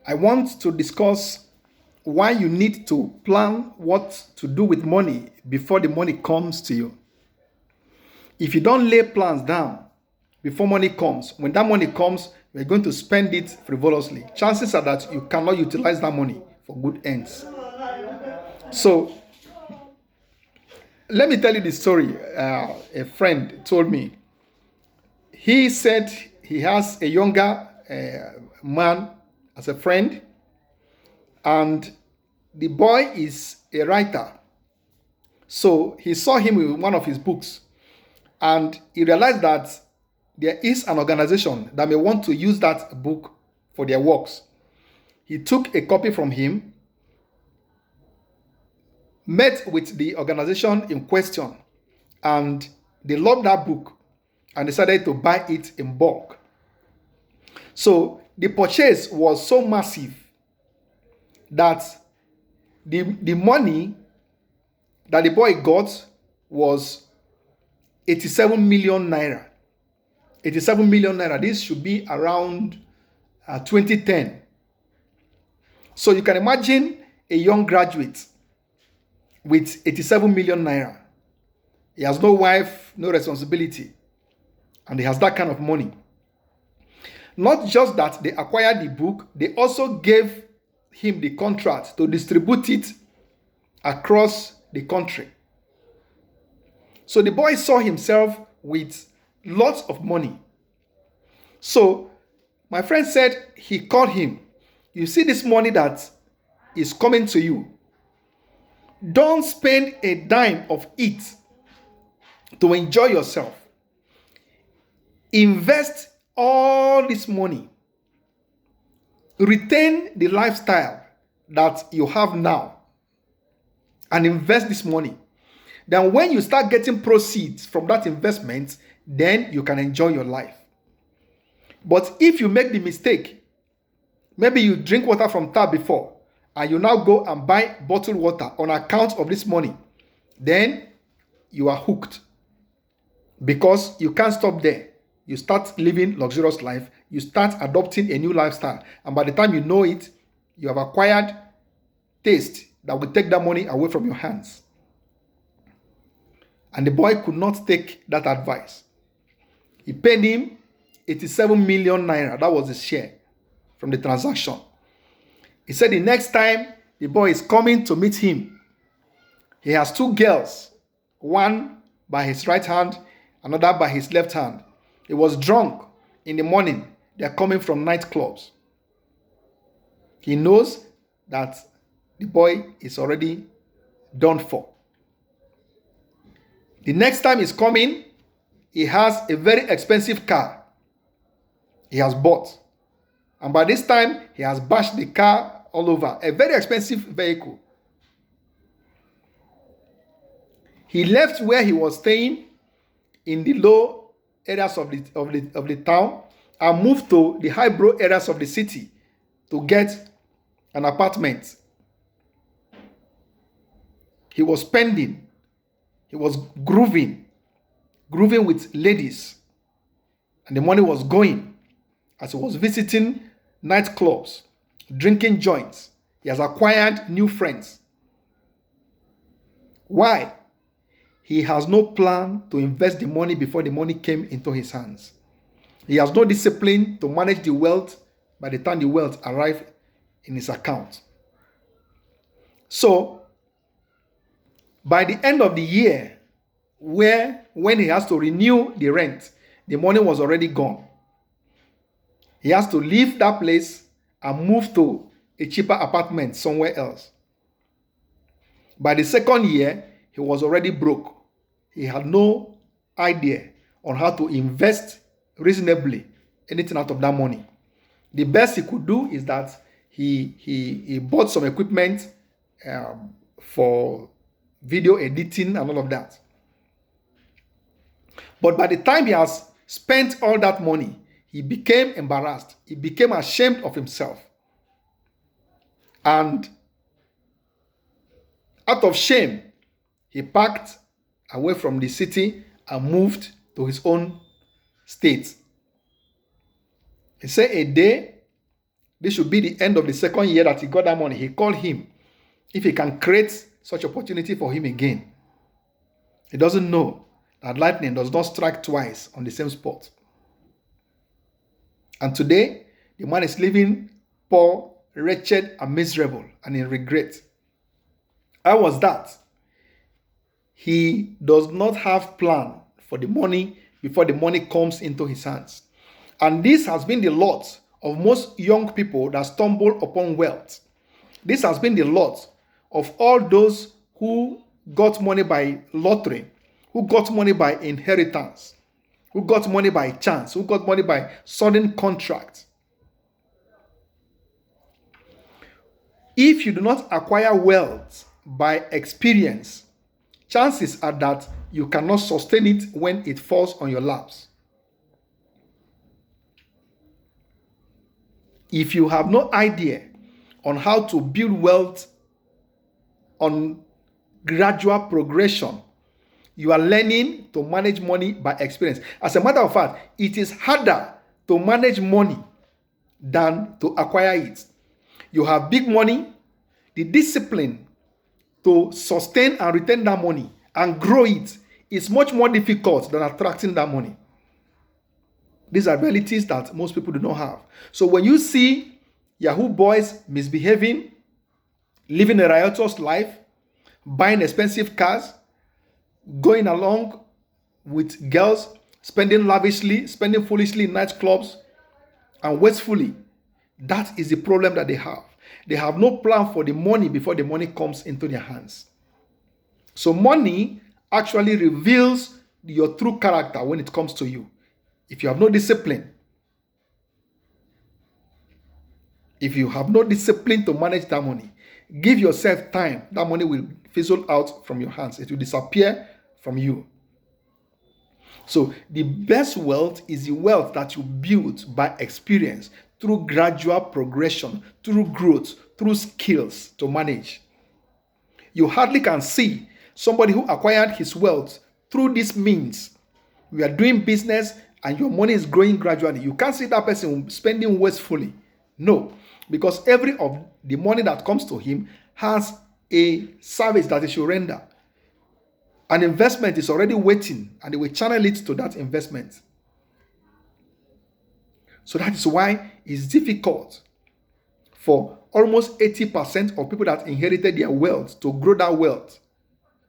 I want to discuss why you need to plan what to do with money before the money comes to you. If you don't lay plans down before money comes, when that money comes, you're going to spend it frivolously. Chances are that you cannot utilize that money for good ends. So, let me tell you the story. A friend told me. He said he has a younger man as a friend, and the boy is a writer. So he saw him in one of his books, and he realized that there is an organization that may want to use that book for their works. He took a copy from him, met with the organization in question, and they loved that book and decided to buy it in bulk. So the purchase was so massive that the money that the boy got was 87 million naira. 87 million naira. This should be around 2010. So you can imagine a young graduate with 87 million naira. He has no wife, no responsibility, and he has that kind of money. Not just that they acquired the book, they also gave him the contract to distribute it across the country. So the boy saw himself with lots of money. So my friend said he called him. You see this money that is coming to you. Don't spend a dime of it to enjoy yourself. Invest all this money. Retain the lifestyle that you have now and invest this money. Then when you start getting proceeds from that investment, then you can enjoy your life. But if you make the mistake, maybe you drink water from tap before and you now go and buy bottled water on account of this money, then you are hooked, because you can't stop there. You start living luxurious life. You start adopting a new lifestyle. And by the time you know it, you have acquired taste that will take that money away from your hands. And the boy could not take that advice. He paid him 87 million naira. That was his share from the transaction. He said the next time the boy is coming to meet him, he has two girls, one by his right hand, another by his left hand. He was drunk in the morning. They are coming from nightclubs. He knows that the boy is already done for. The next time he's coming, he has a very expensive car he has bought. And by this time, he has bashed the car all over. A very expensive vehicle. He left where he was staying in the low areas of the town and moved to the highbrow areas of the city to get an apartment. He was spending. He was grooving with ladies. And the money was going as he was visiting nightclubs, drinking joints. He has acquired new friends. Why? He has no plan to invest the money before the money came into his hands. He has no discipline to manage the wealth by the time the wealth arrives in his account. So, by the end of the year, when he has to renew the rent, the money was already gone. He has to leave that place and move to a cheaper apartment somewhere else. By the second year, he was already broke. He had no idea on how to invest reasonably anything out of that money. The best he could do is that he bought some equipment for video editing and all of that. But by the time he has spent all that money, he became embarrassed. He became ashamed of himself. And out of shame, he packed away from the city and moved to his own state. He said a day This should be the end of the second year that he got that money. He called him if he can create such opportunity for him again. He doesn't know that lightning does not strike twice on the same spot. And today, the man is living poor, wretched, and miserable, and in regret. How was that? He does not have plan for the money before the money comes into his hands. And this has been the lot of most young people that stumble upon wealth. This has been the lot of all those who got money by lottery, who got money by inheritance, who got money by chance, who got money by sudden contract. If you do not acquire wealth by experience, chances are that you cannot sustain it when it falls on your laps. If you have no idea on how to build wealth on gradual progression, you are learning to manage money by experience. As a matter of fact, it is harder to manage money than to acquire it. You have big money, the discipline to sustain and retain that money and grow it is much more difficult than attracting that money. These are realities that most people do not have. So when you see Yahoo boys misbehaving, living a riotous life, buying expensive cars, going along with girls, spending lavishly, spending foolishly in nightclubs, and wastefully, that is the problem that they have. They have no plan for the money before the money comes into their hands. So money actually reveals your true character when it comes to you. If you have no discipline, if you have no discipline to manage that money, give yourself time, that money will fizzle out from your hands. It will disappear from you. So the best wealth is the wealth that you build by experience, through gradual progression, through growth, through skills to manage. You hardly can see somebody who acquired his wealth through this means. You are doing business and your money is growing gradually. You can't see that person spending wastefully. No, because every of the money that comes to him has a service that he should render. An investment is already waiting and they will channel it to that investment. So that is why it's difficult for almost 80% of people that inherited their wealth to grow that wealth.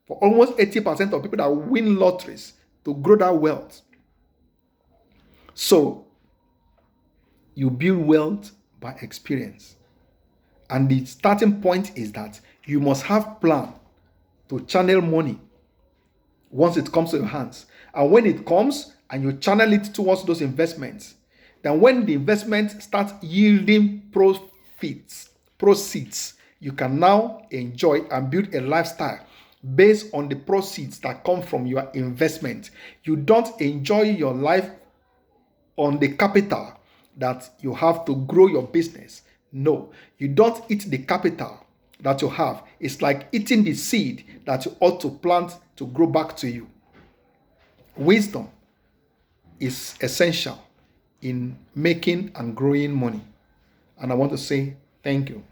For almost 80% of people that win lotteries to grow that wealth. So, you build wealth by experience. And the starting point is that you must have plan to channel money once it comes to your hands. And when it comes and you channel it towards those investments, then when the investment starts yielding proceeds, you can now enjoy and build a lifestyle based on the proceeds that come from your investment. You don't enjoy your life on the capital that you have to grow your business. No, you don't eat the capital that you have. It's like eating the seed that you ought to plant to grow back to you. Wisdom is essential in making and growing money. And I want to say thank you.